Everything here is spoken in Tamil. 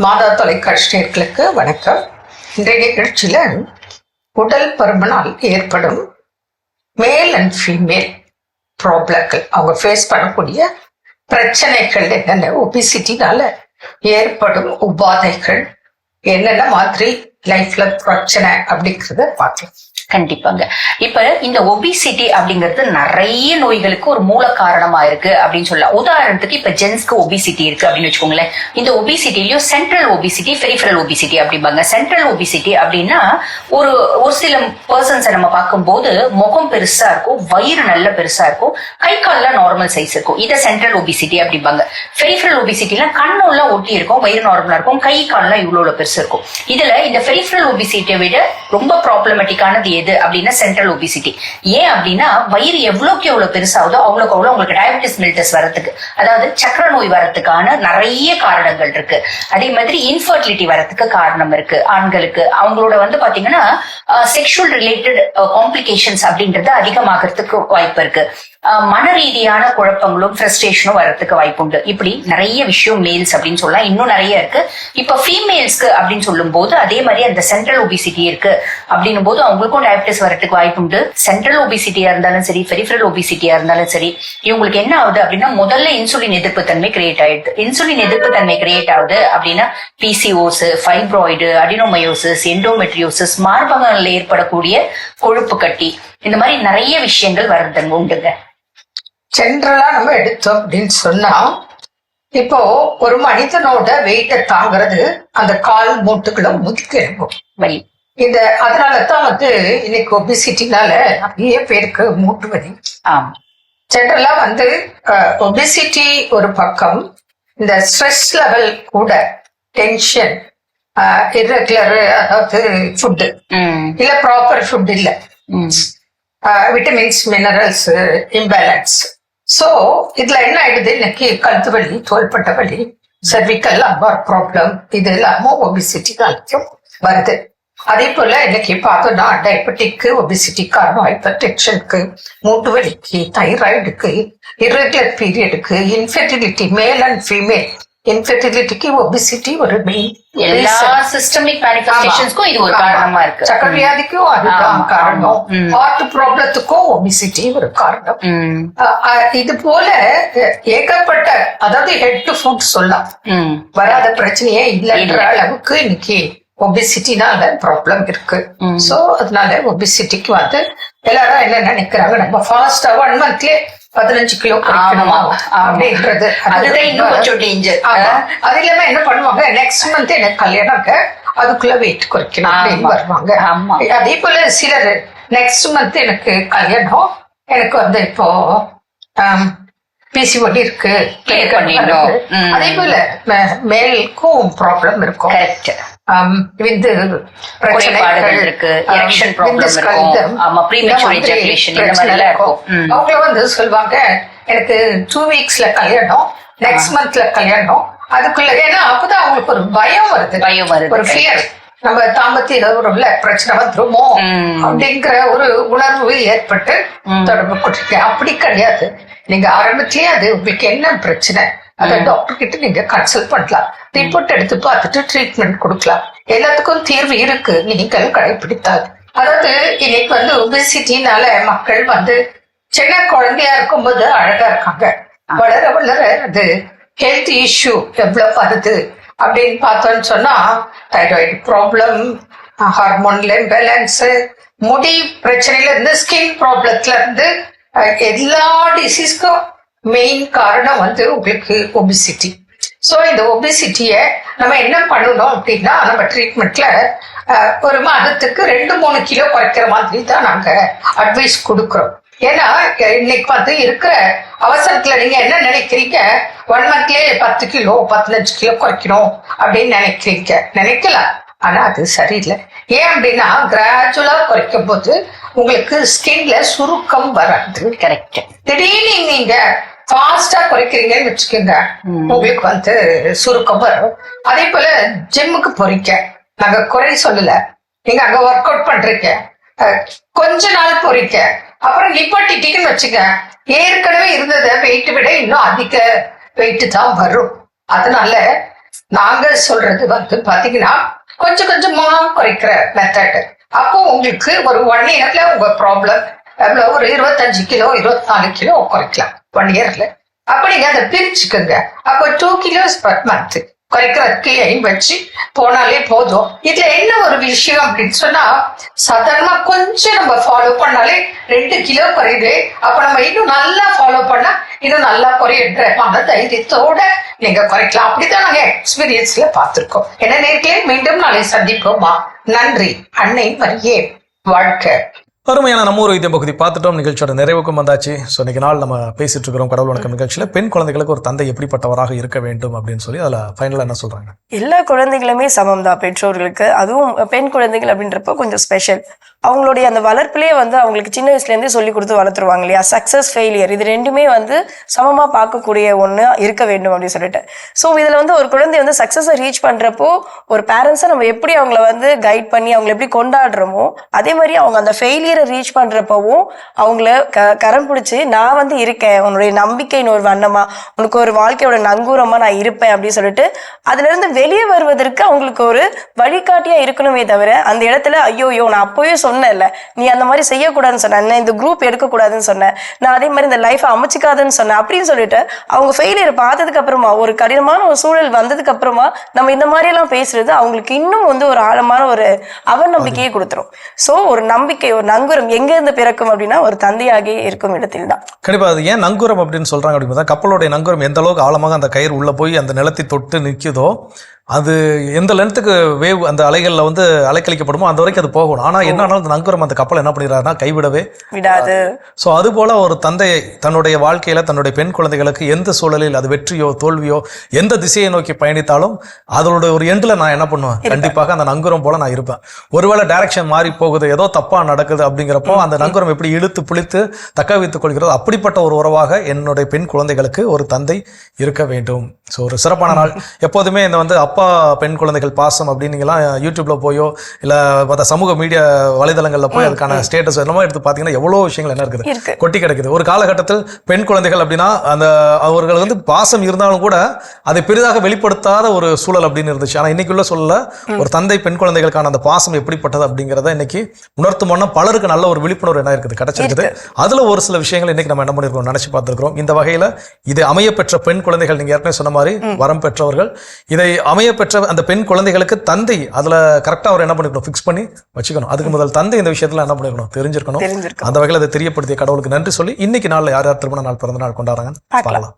மாதா தொலைக்காட்சி நேயர்களுக்கு வணக்கம். இன்றைய நிகழ்ச்சியில உடல் பருமனால் ஏற்படும் மேல் அண்ட் ஃபீமேல் ப்ராப்ளங்கள், அவங்க ஃபேஸ் பண்ணக்கூடிய பிரச்சனைகள் என்னென்ன, ஒபிசிட்டினால ஏற்படும் உபாதைகள் என்னென்ன மாதிரி லைஃப்ல பிரச்சனை அப்படிங்கறத பார்க்கலாம். கண்டிப்பாங்க. இப்ப இந்த ஒபிசிட்டி அப்படிங்கிறது நிறைய நோய்களுக்கு ஒரு மூல காரணமா இருக்கு அப்படின்னு சொல்லலாம். உதாரணத்துக்கு இப்ப ஜென்ஸ்க்கு ஒபிசிட்டி இருக்கு அப்படின்னு வச்சுக்கோங்களேன். இந்த ஒபிசிட்டிலயும் சென்ட்ரல் ஒபிசிட்டி, பெரிஃபரல் ஒபிசிட்டி அப்படிம்பாங்க. சென்ட்ரல் ஒபிசிட்டி அப்படின்னா ஒரு சில பர்சன்ஸை நம்ம பார்க்கும்போது முகம் பெருசா இருக்கும், வயிறு நல்ல பெருசா இருக்கும், கை கால்லாம் நார்மல் சைஸ் இருக்கும். இதை சென்ட்ரல் ஒபிசிட்டி அப்படிம்பாங்க. பெரிஃபரல் ஒபிசிட்டிலாம் கண்ணெல்லாம் ஒட்டி இருக்கும், வயிறு நார்மலா இருக்கும், கை கால்லாம் இவ்வளவு பெருசு இருக்கும். இதுல இந்த பெரிஃபரல் ஒபிசிட்டியை விட ரொம்ப ப்ராப்ளமேட்டிக்கானது எது அப்படின்னா சென்ட்ரல் ஒபிசிட்டி. ஏன் அப்படின்னா வயிறு எவ்வளவுக்கு எவ்வளவு பெருசாகுதோ அவ்வளவுக்கு அவ்வளவு உங்களுக்கு டயபெட்டிஸ் மெல்டஸ் வரதுக்கு, அதாவது சக்கரை நோய் வரதுக்கான நிறைய காரணங்கள் இருக்கு. அதே மாதிரி இன்ஃபர்டிலிட்டி வரதுக்கு காரணம் இருக்கு. ஆண்களுக்கு அவங்களோட பாத்தீங்கன்னா செக்ஷுவல் ரிலேட்டட் காம்ப்ளிகேஷன்ஸ் அப்படின்றது அதிகமாகிறதுக்கு வாய்ப்பு இருக்கு. மன ரீதியான குழப்பங்களும் ஃப்ரஸ்ட்ரேஷனும் வரதுக்கு வாய்ப்பு உண்டு. இப்படி நிறைய விஷயம் மேல்ஸ் அப்படின்னு சொல்லலாம், இன்னும் நிறைய இருக்கு. இப்ப ஃபீமேல்ஸ்க்கு அப்படின்னு சொல்லும் போது அதே மாதிரி அந்த சென்ட்ரல் ஒபிசிட்டி இருக்கு அப்படின்னும் போது அவங்களுக்கும் டயபெட்டிஸ் வரதுக்கு வாய்ப்பு உண்டு. சென்ட்ரல் ஒபிசிட்டியா இருந்தாலும் சரி, பெரிஃபரல் ஒபிசிட்டியா இருந்தாலும் சரி, இவங்களுக்கு என்ன ஆகுது அப்படின்னா முதல்ல இன்சுலின் எதிர்ப்பு தன்மை கிரியேட் ஆயிடுது. இன்சுலின் எதிர்ப்பு தன்மை கிரியேட் ஆகுது அப்படின்னா பிசிஓஸ், ஃபைப்ராய்டு, அடினோமயோசிஸ், எண்டோமெட்ரியோசிஸ், மார்பகங்களில் ஏற்படக்கூடிய கொழுப்பு கட்டி, இந்த மாதிரி நிறைய விஷயங்கள் வர்றதுங்க உண்டுங்க. ஜென்ரலா நம்ம எடுத்தோம் அப்படின்னு சொன்னா, இப்போ ஒரு மனிதனோட வெயிட்டை தாங்கிறது அந்த கால் மூட்டுக்குள்ள முதுக்கு இருக்கும் வலி. அதனாலதான் இன்னைக்கு ஒபிசிட்டினால நிறைய பேருக்கு மூட்டு வலி. ஆமா, ஜென்ரலா ஒபிசிட்டி ஒரு பக்கம், இந்த ஸ்ட்ரெஸ் லெவல் கூட, டென்ஷன், இர்ரெகுலர், அதாவது ஃபுட்டு இல்ல ப்ராப்பர் ஃபுட் இல்ல, விட்டமின்ஸ் மினரல்ஸ் இம்பேலன்ஸ். சோ இதுல என்ன ஆயிடுது, இன்னைக்கு கழுத்து வலி, தோள்பட்ட வலி, சர்விக்கல் லம்பர் ப்ராப்ளம், இது எல்லாமோ ஒபிசிட்டி நாளைக்கும் வருது. அதே போல இன்னைக்கு பார்த்தோம்னா டயபெட்டிக்கு ஒபிசிட்டி காரணம், ஹைப்பர் டென்ஷனுக்கு, மூட்டு வலிக்கு, தைராய்டுக்கு, இர்ரெகுலர் பீரியடுக்கு, இன்ஃபெர்டிலிட்டி, மேல் அண்ட் ஃபீமேல் இன்ஃபெர்டிலிட்டிக்கு ஒபிசிட்டி ஒரு மெயின். எல்லா சிஸ்டமிக் மேனிஃபெஸ்டேஷன்ஸ்க்கும் இது ஒரு காரணமா இருக்கு. சக்கரை வியாதிக்கும் அதுதான் காரணம், ஹார்ட் ப்ராப்ளத்துக்கும் ஒபிசிட்டி ஒரு காரணம். இது போல ஏகப்பட்ட, அதாவது ஹெட் டு ஃபுட் சொல்லலாம், வராத பிரச்சனையே இல்லைன்ற அளவுக்கு இன்னைக்கு ஒபிசிட்டினால ப்ராப்ளம் இருக்கு. சோ அதனால ஒபிசிட்டிக்கு எல்லாரும் என்ன நினைக்கிறாங்க, நம்ம ஃபாஸ்டா 1 மந்த்லயே 15 கிலோ அப்படின்றது. அதுதான் இன்னும் கொஞ்சம் டேஞ்சர். அது இல்லாம என்ன பண்ணுவாங்க, நெக்ஸ்ட் மந்த் எனக்கு கல்யாணம், அதுக்குள்ள வெயிட் குறைக்கணும் அப்படின்னு வருவாங்க. அதே போல சிலர் நெக்ஸ்ட் மந்த் எனக்கு கல்யாணம், எனக்கு இப்போ பிசிஓடி இருக்கு, அதே போல மேலுக்கும் ப்ராப்ளம் இருக்கும், விந்து பிரச்சனைகள் இருக்கு, அவங்கள சொல்லுவாங்க எனக்கு 2 வீக்ஸ்ல கல்யாணம், நெக்ஸ்ட் மந்த்ல கல்யாணம், அதுக்குள்ள. ஏன்னா அப்பதான் அவங்களுக்கு ஒரு பயம் வருது, ஒரு ஃபியர், நம்ம தாம்பத்திய உறவுல பிரச்சனை வந்துருமோ அப்படிங்கிற ஒரு உணர்வு ஏற்பட்டு தொடர்பு கொண்டிருக்கேன். அப்படி கிடையாது. நீங்க ஆரம்பத்திலேயே அது உங்களுக்கு என்ன பிரச்சனை அத டாக்டர் கிட்ட நீங்க கன்சல்ட் பண்ணலாம், ரிப்போர்ட் எடுத்து பார்த்துட்டு ட்ரீட்மெண்ட் கொடுக்கலாம். எல்லாத்துக்கும் தீர்வு இருக்கு, நீங்கள் கடைபிடித்தால். அதாவது இன்னைக்கு ஒபிசிட்டினால மக்கள் சின்ன குழந்தையா இருக்கும்போது அழகா இருக்காங்க, வளர வளர அது ஹெல்த் இஷ்யூ எவ்வளவு வருது அப்படின்னு பார்த்தோம்னு சொன்னா, தைராய்டு ப்ராப்ளம், ஹார்மோன்ல இம்பேலன்ஸ், முடி பிரச்சனையில இருந்து, ஸ்கின் ப்ராப்ளத்துல இருந்து, எல்லா டிசீஸ்க்கும் மெயின் காரணம் உங்களுக்கு ஒபிசிட்டி. சோ இந்த ஒபிசிட்டிய நம்ம என்ன பண்ணணும் அப்படின்னா, நம்ம ட்ரீட்மெண்ட்ல ஒரு மாதத்துக்கு 2-3 கிலோ குறைக்கிற மாதிரி தான் நாங்க அட்வைஸ் கொடுக்கறோம். ஏன்னா இன்னைக்கு இருக்கிற அவசரத்துல நீங்க என்ன நினைக்கிறீங்க, 1 மந்த்லயே 10 கிலோ 15 கிலோ குறைக்கணும் அப்படின்னு நினைக்கலாம். ஆனா அது சரியில்லை. ஏன் அப்படின்னா கிராஜுவலா குறைக்கும் போது உங்களுக்கு ஸ்கின்ல சுருக்கம் வராது. கரெக்ட். திடீர்னு நீங்க ஃபாஸ்டா குறைக்கிறீங்கன்னு வச்சுக்கோங்க, உங்களுக்கு சுருக்கம் வரும். அதே போல ஜிம்முக்கு போறீங்க, நாங்க குறை சொல்லல, நீங்க அங்க ஒர்க் அவுட் பண்றீங்க, கொஞ்ச நாள் போறீங்க, அப்புறம் நிப்பாட்டிட்டீங்கன்னு வச்சுக்க, ஏற்கனவே இருந்ததை வெயிட் விட இன்னும் அதிக வெயிட் தான் வரும். அதனால நாங்க சொல்றது பாத்தீங்கன்னா கொஞ்சம் கொஞ்சமா குறைக்கிற மெத்தட். அப்போ உங்களுக்கு ஒரு 1 இயர்ல உங்க ப்ராப்ளம் எவ்வளவு, ஒரு 25 கிலோ 24 கிலோ குறைக்கலாம் 1 இயர்ல. அப்ப நீங்க அதை பிரிச்சுக்கோங்க. அப்போ 2 கிலோஸ் பர் மந்த் குறைக்கிறதுக்கு எய்ம் வச்சு போனாலே போதும். இதுல என்ன ஒரு விஷயம் அப்படின்னு சொன்னா, சாதாரணமா கொஞ்சம் நம்ம ஃபாலோ பண்ணாலே 2 கிலோ குறையுது. அப்ப நம்ம இன்னும் நல்லா ஃபாலோ பண்ணா இன்னும் நல்லா குறையுன்ற மன தைரியத்தோட நீங்க குறைக்கலாம். அப்படித்தான் நாங்க எக்ஸ்பீரியன்ஸ்ல பார்த்திருக்கோம். என்ன நேர்களே, மீண்டும் நாளை சந்திப்போமா. நன்றி. அன்னை மரியே வாழ்க்கை. அருமையான நம்ம ஒரு வைத்தியம் பகுதி பார்த்துட்டோம். நிகழ்ச்சியோட நிறைவுக்கும் வந்தாச்சு. ஸோ இன்னைக்கு நாள் நம்ம பேசிட்டு இருக்கிறோம் கடவுள் வணக்கம் நிகழ்ச்சியில் பெண் குழந்தைகளுக்கு ஒரு தந்தை எப்படிப்பட்டவராக இருக்க வேண்டும் அப்படின்னு சொல்லி அதில் ஃபைனலாக என்ன சொல்றாங்க? எல்லா குழந்தைகளுமே சமம் தான் பெற்றோர்களுக்கு. அதுவும் பெண் குழந்தைகள் அப்படின்றப்போ கொஞ்சம் ஸ்பெஷல். அவங்களுடைய அந்த வளர்ப்பிலே அவங்களுக்கு சின்ன வயசுலேருந்தே சொல்லி கொடுத்து வளர்த்துருவாங்க இல்லையா. சக்ஸஸ் ஃபெயிலியர் இது ரெண்டுமே சமமாக பார்க்கக்கூடிய ஒன்று இருக்க வேண்டும் அப்படின்னு சொல்லிட்டு. ஸோ இதில் ஒரு குழந்தை சக்ஸஸை ரீச் பண்ணுறப்போ ஒரு பேரண்ட்ஸை நம்ம எப்படி அவங்கள கைட் பண்ணி அவங்களை எப்படி கொண்டாடுறோமோ, அதே மாதிரி அவங்க அந்த ஃபெயிலியரை ரீச் பண்ணுறப்பவும் அவங்கள கரம் பிடிச்சி நான் இருக்கேன், உன்னுடைய நம்பிக்கைன்னு ஒரு வண்ணமா, உனக்கு ஒரு வாழ்க்கையோட நங்கூரமா நான் இருப்பேன் அப்படின்னு சொல்லிட்டு அதுலேருந்து வெளியே வருவதற்கு அவங்களுக்கு ஒரு வழிகாட்டியா இருக்கணுமே தவிர, அந்த இடத்துல ஐயோயோ நான் அப்போவே சொன்னேன்ல, நீ அந்த மாதிரி செய்யக்கூடாதுன்னு சொன்ன, இந்த குரூப் எடுக்கக்கூடாதுன்னு சொன்னேன், நான் அதே மாதிரி இந்த லைஃப் அமைச்சிக்காதுன்னு சொன்னேன் அப்படின்னு சொல்லிட்டு அவங்க ஃபெயிலியர் பார்த்ததுக்கு அப்புறமா, ஒரு கடினமான ஒரு சூழல் வந்ததுக்கு அப்புறமா நம்ம இந்த மாதிரி எல்லாம் பேசுறது அவங்களுக்கு இன்னும் ஒரு ஆழமான ஒரு அவநம்பிக்கையை கொடுத்துரும். ஸோ ஒரு நம்பிக்கை, ஒரு நங்குரம் எங்க இருந்து பிறக்கும் அப்படின்னா ஒரு தந்தையாகி இருக்கும் இடத்தில் தான். கண்டிப்பா. அது ஏன் நங்குரம் அப்படின்னு சொல்றாங்க அப்படின்னா, கப்பலுடைய நங்குரம் எந்த அளவுக்கு ஆழமாக அந்த கயிறு உள்ள போய் அந்த நிலத்தை தொட்டு நிற்குதோ, அது எந்த லென்த்துக்கு வேவ் அந்த அலைகளில் அலைக்கழிக்கப்படுமோ அந்த வரைக்கும் அது போகணும். ஆனால் என்ன ஆனாலும் அந்த நங்குரம் அந்த கப்பல் என்ன பண்ணிடுறாருன்னா கைவிடவே விடாது. ஸோ அது போல ஒரு தந்தை தன்னுடைய வாழ்க்கையில தன்னுடைய பெண் குழந்தைகளுக்கு எந்த சூழலில் அது வெற்றியோ தோல்வியோ எந்த திசையை நோக்கி பயணித்தாலும் அதோட ஒரு எண்டில் நான் என்ன பண்ணுவேன், கண்டிப்பாக அந்த நங்குரம் போல நான் இருப்பேன். ஒருவேளை டைரக்ஷன் மாறி போகுது, ஏதோ தப்பா நடக்குது அப்படிங்கிறப்போ அந்த நங்குரம் எப்படி இழுத்து பிடித்து தக்க வைத்துக் கொள்கிறதோ அப்படிப்பட்ட ஒரு உறவாக என்னுடைய பெண் குழந்தைகளுக்கு ஒரு தந்தை இருக்க வேண்டும். ஸோ ஒரு சிறப்பான நாள். எப்போதுமே இந்த அப்பா பெண் குழந்தைகள் பாசம் அப்படின்னீங்களாம் யூடியூப்ல போயோ இல்லை மற்ற சமூக மீடியா வலைதளங்களில் போய் அதுக்கான ஸ்டேட்டஸ் என்னமோ எடுத்து பார்த்தீங்கன்னா எவ்வளோ விஷயங்கள் என்ன இருக்குது, கொட்டி கிடக்குது. ஒரு காலகட்டத்தில் பெண் குழந்தைகள் அப்படின்னா அந்த அவர்கள் பாசம் இருந்தாலும் கூட அதை பெரிதாக வெளிப்படுத்தாத ஒரு சூழல் அப்படின்னு இருந்துச்சு. ஆனால் இன்னைக்குள்ள சூழல ஒரு தந்தை பெண் குழந்தைகளுக்கான அந்த பாசம் எப்படிப்பட்டது அப்படிங்கிறத இன்னைக்கு உணர்த்துமோன்னா பலருக்கு நல்ல ஒரு விழிப்புணர்வு என்ன இருக்குது கிடைச்சிருக்குது. அதுல ஒரு சில விஷயங்கள் இன்னைக்கு நம்ம என்ன பண்ணிருக்கோம் நினைச்சு பார்த்துருக்கிறோம். இந்த வகையில இது அமைய பெற்ற பெண் குழந்தைகள், நீங்க ஏற்கனவே சொன்ன மாதிரி வரம் பெற்றவர்கள், இதை அமைய பெற்ற அந்த பெண் குழந்தைகளுக்கு தந்தை அதுல கரெக்டா அவர் என்ன பண்ணிக்கணும், ஃபிக்ஸ் பண்ணி வச்சுக்கணும். அதுக்கு முதல் தந்தை இந்த விஷயத்துல என்ன பண்ணிருக்கணும், தெரிஞ்சிருக்கணும். அந்த வகையில் அதை தெரியப்படுத்திய கடவுளுக்கு நன்றி சொல்லி இன்னைக்கு நாள்ல யார் யார் திருமண நாள் பிறந்த நாள் கொண்டாடுறாங்கன்னு பார்க்கலாம்.